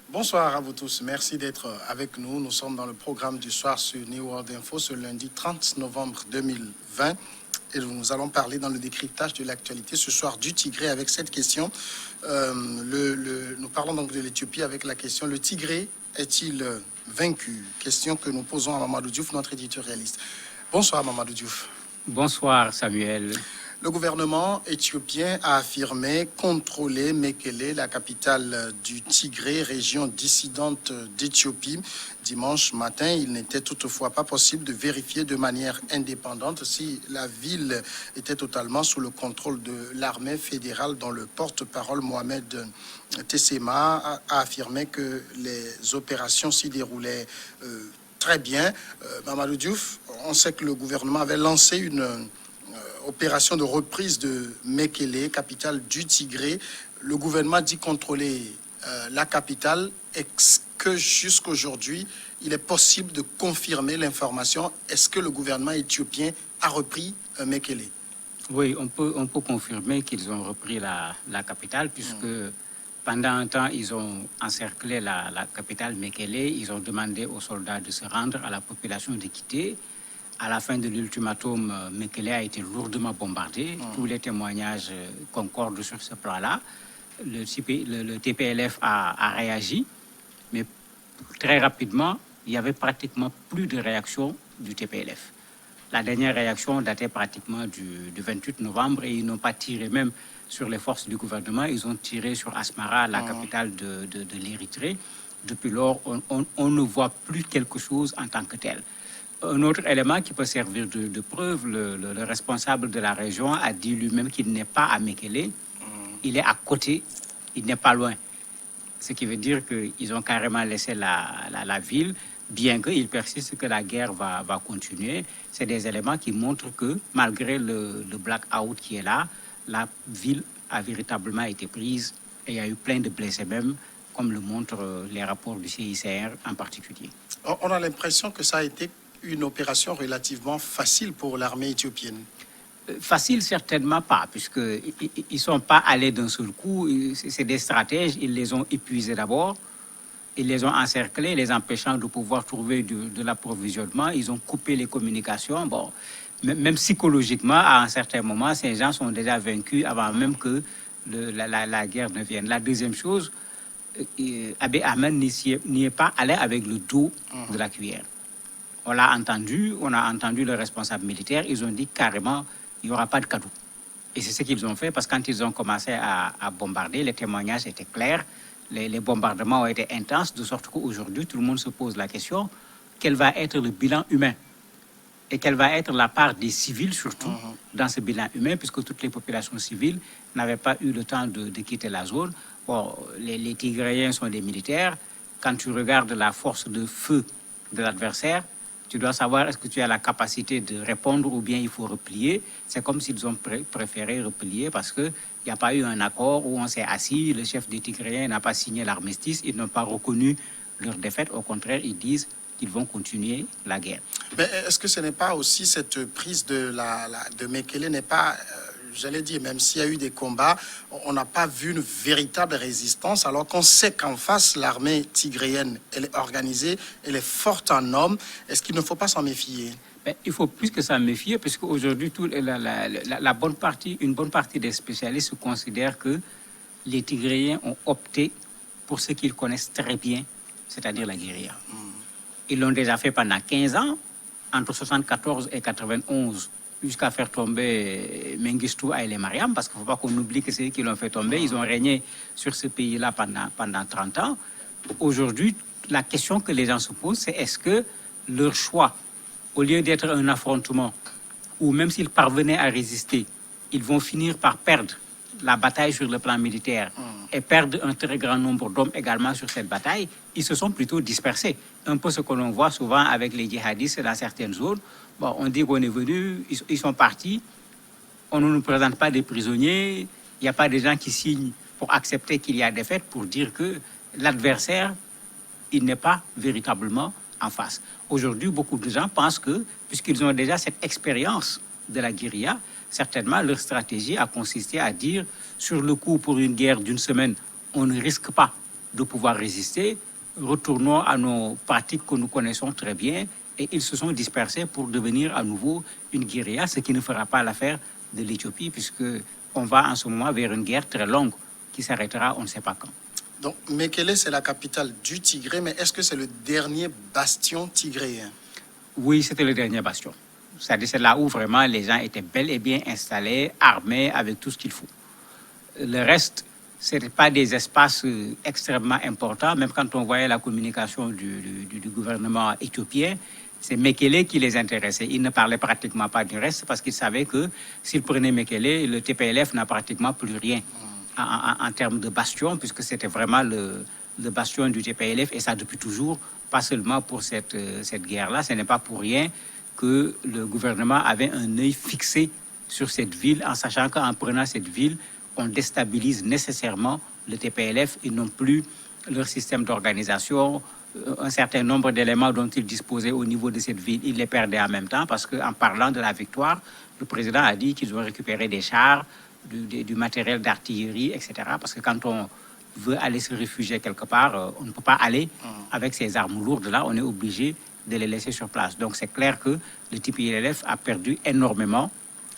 Bonsoir à vous tous. Merci d'être avec nous. Nous sommes dans le programme du soir sur New World Info ce lundi 30 novembre 2020. Et nous allons parler dans le décryptage de l'actualité ce soir du Tigré avec cette question. Nous parlons donc de l'Éthiopie avec la question: le Tigré est-il vaincu? Question que nous posons à Mamadou Diouf, notre éditorialiste. Bonsoir Mamadou Diouf. Bonsoir Samuel. Le gouvernement éthiopien a affirmé contrôler Mekele, la capitale du Tigré, région dissidente d'Éthiopie. Dimanche matin, il n'était toutefois pas possible de vérifier de manière indépendante si la ville était totalement sous le contrôle de l'armée fédérale, dont le porte-parole Mohamed Tessema a affirmé que les opérations s'y déroulaient très bien. Mamadou Diouf, on sait que le gouvernement avait lancé une opération de reprise de Mekele, capitale du Tigré. Le gouvernement dit contrôler la capitale. Est-ce que jusqu'aujourd'hui, il est possible de confirmer l'information? Est-ce que le gouvernement éthiopien a repris Mekele? Oui, on peut confirmer qu'ils ont repris la capitale, puisque pendant un temps, ils ont encerclé la capitale Mekele. Ils ont demandé aux soldats de se rendre, à la population de quitter. À la fin de l'ultimatum, Mekele a été lourdement bombardé. Tous les témoignages concordent sur ce plan-là. Le TPLF a réagi, mais très rapidement, il n'y avait pratiquement plus de réaction du TPLF. La dernière réaction datait pratiquement du 28 novembre et ils n'ont pas tiré même sur les forces du gouvernement. Ils ont tiré sur Asmara, la capitale de l'Érythrée. Depuis lors, on ne voit plus quelque chose en tant que tel. Un autre élément qui peut servir de preuve, le responsable de la région a dit lui-même qu'il n'est pas à Mekele, il est à côté, il n'est pas loin. Ce qui veut dire qu'ils ont carrément laissé la ville, bien qu'il persiste que la guerre va continuer. C'est des éléments qui montrent que malgré le blackout qui est là, la ville a véritablement été prise et il y a eu plein de blessés même, comme le montrent les rapports du CICR en particulier. On a l'impression que ça a été une opération relativement facile pour l'armée éthiopienne. Facile, certainement pas, puisqu'ils ne sont pas allés d'un seul coup. C'est des stratèges, ils les ont épuisés d'abord, ils les ont encerclés, les empêchant de pouvoir trouver de l'approvisionnement. Ils ont coupé les communications. Bon, même psychologiquement, à un certain moment, ces gens sont déjà vaincus avant même que la guerre ne vienne. La deuxième chose, Abiy Ahmed n'y est pas allé avec le dos de la cuillère. On a entendu le responsable militaire, ils ont dit carrément, il n'y aura pas de cadeau. Et c'est ce qu'ils ont fait, parce que quand ils ont commencé à bombarder, les témoignages étaient clairs, les bombardements ont été intenses, de sorte qu'aujourd'hui, tout le monde se pose la question, quel va être le bilan humain? Et quelle va être la part des civils, surtout, dans ce bilan humain, puisque toutes les populations civiles n'avaient pas eu le temps de quitter la zone. Bon, les Tigréens sont des militaires. Quand tu regardes la force de feu de l'adversaire, tu dois savoir est-ce que tu as la capacité de répondre ou bien il faut replier. C'est comme s'ils ont préféré replier parce qu'il n'y a pas eu un accord où on s'est assis, le chef des Tigréens n'a pas signé l'armistice, ils n'ont pas reconnu leur défaite. Au contraire, ils disent qu'ils vont continuer la guerre. Mais est-ce que ce n'est pas aussi cette prise de Mekele n'est pas... j'allais dire, même s'il y a eu des combats, on n'a pas vu une véritable résistance, alors qu'on sait qu'en face, l'armée tigréenne, elle est organisée, elle est forte en hommes. Est-ce qu'il ne faut pas s'en méfier? Il faut plus que s'en méfier, parce qu'aujourd'hui, une bonne partie des spécialistes considèrent que les Tigréens ont opté pour ce qu'ils connaissent très bien, c'est-à-dire la guérilla. Ils l'ont déjà fait pendant 15 ans, entre 1974 et 1991, jusqu'à faire tomber Mengistu Haïlé Mariam, parce qu'il ne faut pas qu'on oublie que c'est eux qui l'ont fait tomber. Ils ont régné sur ce pays-là pendant 30 ans. Aujourd'hui, la question que les gens se posent, c'est est-ce que leur choix, au lieu d'être un affrontement, ou même s'ils parvenaient à résister, ils vont finir par perdre la bataille sur le plan militaire et perdre un très grand nombre d'hommes également sur cette bataille, ils se sont plutôt dispersés. Un peu ce que l'on voit souvent avec les djihadistes dans certaines zones. Bon, on dit qu'on est venu, ils sont partis, on ne nous présente pas des prisonniers, il n'y a pas des gens qui signent pour accepter qu'il y a défaite, pour dire que l'adversaire, il n'est pas véritablement en face. Aujourd'hui, beaucoup de gens pensent que, puisqu'ils ont déjà cette expérience de la guérilla, certainement leur stratégie a consisté à dire, sur le coup, pour une guerre d'une semaine, on ne risque pas de pouvoir résister. Retournons à nos pratiques que nous connaissons très bien. Et ils se sont dispersés pour devenir à nouveau une guérilla, ce qui ne fera pas l'affaire de l'Éthiopie, puisqu'on va en ce moment vers une guerre très longue qui s'arrêtera on ne sait pas quand. Donc, Mekele, c'est la capitale du Tigré, mais est-ce que c'est le dernier bastion tigréen? Oui, c'était le dernier bastion. C'est-à-dire c'est là où vraiment les gens étaient bel et bien installés, armés, avec tout ce qu'il faut. Le reste, ce n'était pas des espaces extrêmement importants, même quand on voyait la communication du gouvernement éthiopien, c'est Mekele qui les intéressait. Ils ne parlaient pratiquement pas du reste parce qu'ils savaient que s'ils prenaient Mekele, le TPLF n'a pratiquement plus rien en termes de bastion, puisque c'était vraiment le bastion du TPLF, et ça depuis toujours, pas seulement pour cette guerre-là. Ce n'est pas pour rien que le gouvernement avait un œil fixé sur cette ville, en sachant qu'en prenant cette ville, on déstabilise nécessairement le TPLF. Ils n'ont plus leur système d'organisation, un certain nombre d'éléments dont ils disposaient au niveau de cette ville, ils les perdaient en même temps, parce qu'en parlant de la victoire, le président a dit qu'ils ont récupéré des chars, du matériel d'artillerie, etc. Parce que quand on veut aller se réfugier quelque part, on ne peut pas aller avec ces armes lourdes-là, on est obligé de les laisser sur place. Donc c'est clair que le TPLF a perdu énormément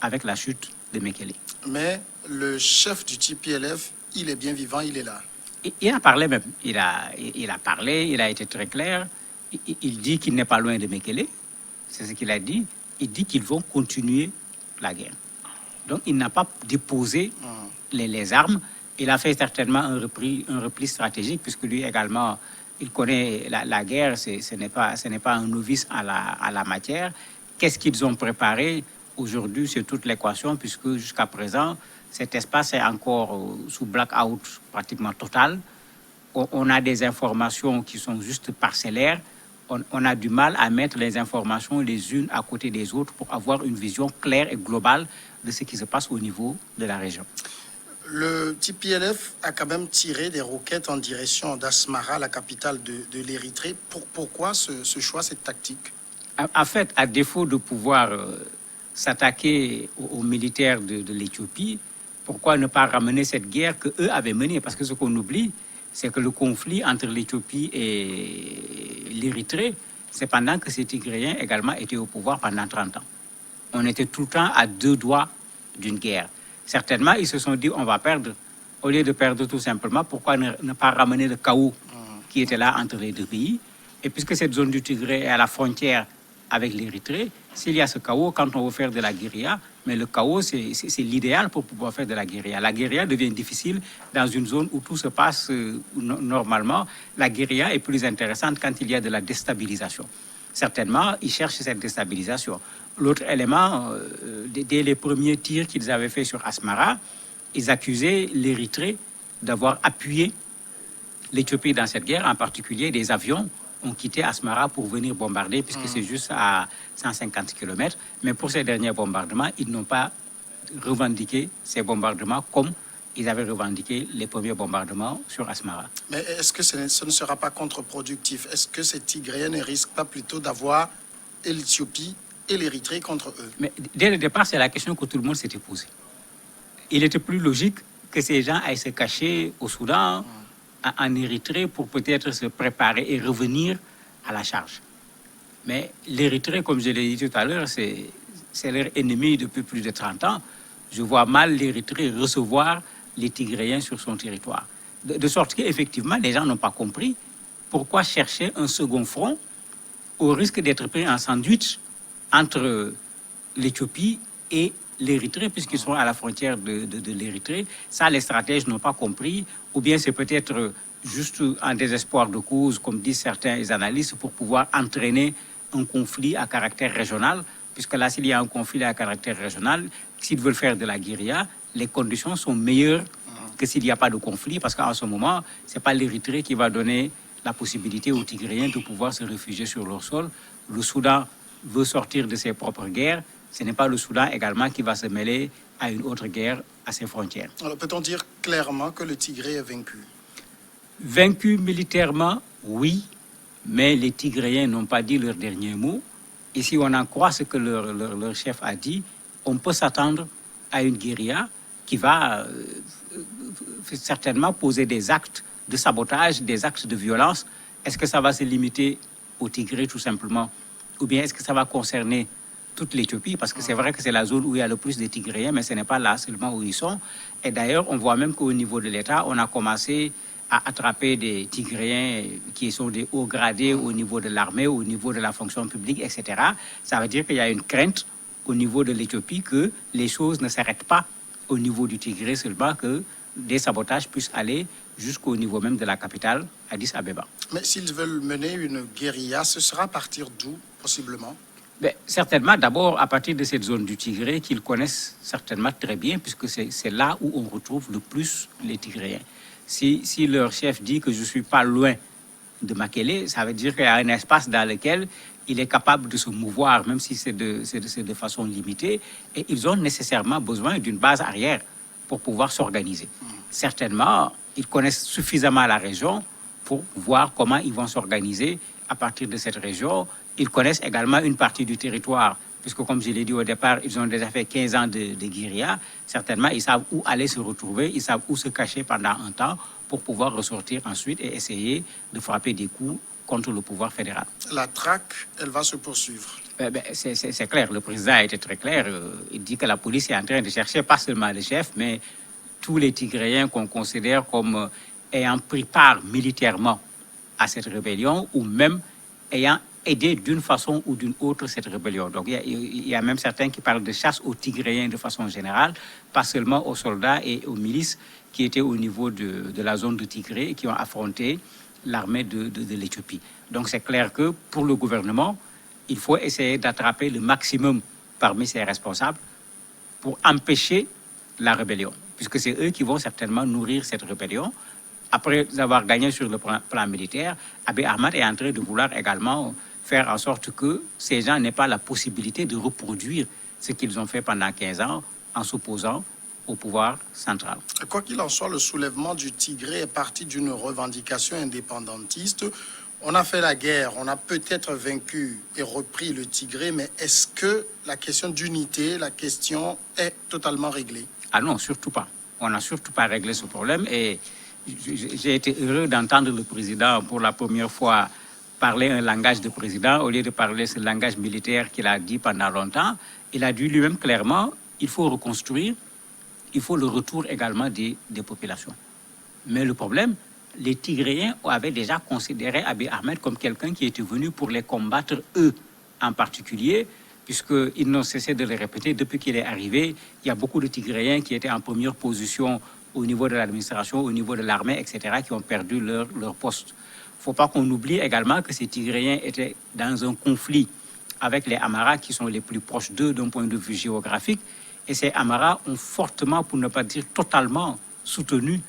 avec la chute de Mekele. Mais le chef du TPLF, il est bien vivant, il est là. Il a parlé même, il a parlé, il a été très clair. Il dit qu'il n'est pas loin de Mekele, c'est ce qu'il a dit. Il dit qu'ils vont continuer la guerre. Donc il n'a pas déposé les armes. Il a fait certainement un repli stratégique, puisque lui également, il connaît la guerre, ce n'est pas un novice à la matière. Qu'est-ce qu'ils ont préparé aujourd'hui? C'est toute l'équation, puisque jusqu'à présent, cet espace est encore sous blackout pratiquement total. On a des informations qui sont juste parcellaires. On a du mal à mettre les informations les unes à côté des autres pour avoir une vision claire et globale de ce qui se passe au niveau de la région. Le TPLF a quand même tiré des roquettes en direction d'Asmara, la capitale de l'Érythrée. Pourquoi ce choix, cette tactique? En fait, à défaut de pouvoir s'attaquer aux militaires de l'Éthiopie, pourquoi ne pas ramener cette guerre qu'eux avaient menée? Parce que ce qu'on oublie, c'est que le conflit entre l'Éthiopie et l'Érythrée, c'est pendant que ces Tigréens également étaient au pouvoir pendant 30 ans. On était tout le temps à deux doigts d'une guerre. Certainement, ils se sont dit, on va perdre. Au lieu de perdre tout simplement, pourquoi ne pas ramener le chaos qui était là entre les deux pays? Et puisque cette zone du Tigré est à la frontière avec l'Érythrée, s'il y a ce chaos, quand on veut faire de la guérilla, mais le chaos, c'est l'idéal pour pouvoir faire de la guérilla. La guérilla devient difficile dans une zone où tout se passe normalement. La guérilla est plus intéressante quand il y a de la déstabilisation. Certainement, ils cherchent cette déstabilisation. L'autre élément, dès les premiers tirs qu'ils avaient faits sur Asmara, ils accusaient l'Érythrée d'avoir appuyé l'Éthiopie dans cette guerre, en particulier des avions ont quitté Asmara pour venir bombarder, puisque c'est juste à 150 km. Mais pour ces derniers bombardements, ils n'ont pas revendiqué ces bombardements comme ils avaient revendiqué les premiers bombardements sur Asmara. Mais est-ce que ce ne sera pas contre-productif? Est-ce que ces Tigréens ne risquent pas plutôt d'avoir l'Éthiopie et l'Érythrée contre eux? Mais dès le départ, c'est la question que tout le monde s'était posée. Il était plus logique que ces gens aillent se cacher au Soudan, en Érythrée, pour peut-être se préparer et revenir à la charge. Mais l'Érythrée, comme je l'ai dit tout à l'heure, c'est leur ennemi depuis plus de 30 ans. Je vois mal l'Érythrée recevoir les Tigréens sur son territoire. De sorte qu'effectivement, les gens n'ont pas compris pourquoi chercher un second front au risque d'être pris en sandwich entre l'Éthiopie et l'Érythrée, puisqu'ils sont à la frontière de l'Érythrée. Ça, les stratèges n'ont pas compris, ou bien c'est peut-être juste un désespoir de cause, comme disent certains analystes, pour pouvoir entraîner un conflit à caractère régional, puisque là, s'il y a un conflit à caractère régional, s'ils veulent faire de la guérilla, les conditions sont meilleures que s'il n'y a pas de conflit, parce qu'en ce moment, ce n'est pas l'Érythrée qui va donner la possibilité aux Tigréens de pouvoir se réfugier sur leur sol. Le Soudan veut sortir de ses propres guerres. Ce n'est pas le Soudan également qui va se mêler à une autre guerre à ses frontières. Alors peut-on dire clairement que le Tigré est vaincu? Vaincu militairement, oui, mais les Tigréens n'ont pas dit leur dernier mot. Et si on en croit ce que leur chef a dit, on peut s'attendre à une guérilla qui va certainement poser des actes de sabotage, des actes de violence, est-ce que ça va se limiter au Tigré tout simplement? Ou bien est-ce que ça va concerner toute l'Éthiopie? Parce que c'est vrai que c'est la zone où il y a le plus de Tigréens, mais ce n'est pas là seulement où ils sont. Et d'ailleurs, on voit même qu'au niveau de l'État, on a commencé à attraper des Tigréens qui sont des hauts gradés au niveau de l'armée, au niveau de la fonction publique, etc. Ça veut dire qu'il y a une crainte au niveau de l'Éthiopie que les choses ne s'arrêtent pas au niveau du Tigré seulement, que des sabotages puissent aller jusqu'au niveau même de la capitale, Addis Abeba. Mais s'ils veulent mener une guérilla, ce sera à partir d'où, possiblement? Ben, certainement, d'abord, à partir de cette zone du Tigré qu'ils connaissent certainement très bien, puisque c'est là où on retrouve le plus les Tigréens. Si leur chef dit que je ne suis pas loin de Makélé, ça veut dire qu'il y a un espace dans lequel il est capable de se mouvoir, même si c'est de façon limitée, et ils ont nécessairement besoin d'une base arrière pour pouvoir s'organiser. Certainement, ils connaissent suffisamment la région pour voir comment ils vont s'organiser à partir de cette région. Ils connaissent également une partie du territoire, puisque comme je l'ai dit au départ, ils ont déjà fait 15 ans de guérilla. Certainement, ils savent où aller se retrouver, ils savent où se cacher pendant un temps pour pouvoir ressortir ensuite et essayer de frapper des coups contre le pouvoir fédéral. La traque, elle va se poursuivre. C'est clair, le président a été très clair. Il dit que la police est en train de chercher pas seulement le chef, mais tous les Tigréens qu'on considère comme ayant pris part militairement à cette rébellion ou même ayant aidé d'une façon ou d'une autre cette rébellion. Donc il y a même certains qui parlent de chasse aux Tigréens de façon générale, pas seulement aux soldats et aux milices qui étaient au niveau de la zone de Tigré et qui ont affronté l'armée de l'Éthiopie. Donc c'est clair que pour le gouvernement, il faut essayer d'attraper le maximum parmi ces responsables pour empêcher la rébellion, puisque c'est eux qui vont certainement nourrir cette rébellion. Après avoir gagné sur le plan militaire, Abiy Ahmed est en train de vouloir également faire en sorte que ces gens n'aient pas la possibilité de reproduire ce qu'ils ont fait pendant 15 ans en s'opposant au pouvoir central. Quoi qu'il en soit, le soulèvement du Tigré est parti d'une revendication indépendantiste. On a fait la guerre, on a peut-être vaincu et repris le Tigré, mais est-ce que la question d'unité, la question est totalement réglée? Ah non, surtout pas. On n'a surtout pas réglé ce problème et j'ai été heureux d'entendre le président pour la première fois parler un langage de président au lieu de parler ce langage militaire qu'il a dit pendant longtemps. Il a dit lui-même clairement, il faut reconstruire, il faut le retour également des populations. Mais le problème, les Tigréens avaient déjà considéré Abiy Ahmed comme quelqu'un qui était venu pour les combattre, eux en particulier, puisqu'ils n'ont cessé de le répéter depuis qu'il est arrivé. Il y a beaucoup de Tigréens qui étaient en première position au niveau de l'administration, au niveau de l'armée, etc., qui ont perdu leur poste. Il ne faut pas qu'on oublie également que ces Tigréens étaient dans un conflit avec les Amaras, qui sont les plus proches d'eux d'un point de vue géographique. Et ces Amaras ont fortement, pour ne pas dire totalement, soutenu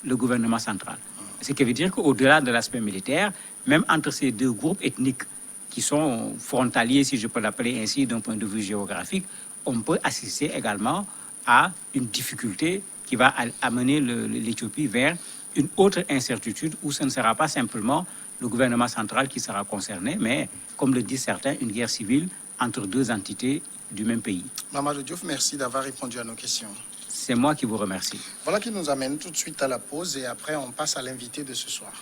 le gouvernement central. Ce qui veut dire qu'au-delà de l'aspect militaire, même entre ces deux groupes ethniques qui sont frontaliers, si je peux l'appeler ainsi, d'un point de vue géographique, on peut assister également à une difficulté qui va amener l'Éthiopie vers une autre incertitude où ce ne sera pas simplement le gouvernement central qui sera concerné, mais, comme le disent certains, une guerre civile entre deux entités du même pays. Mamadou Diouf, merci d'avoir répondu à nos questions. C'est moi qui vous remercie. Voilà qui nous amène tout de suite à la pause et après on passe à l'invité de ce soir.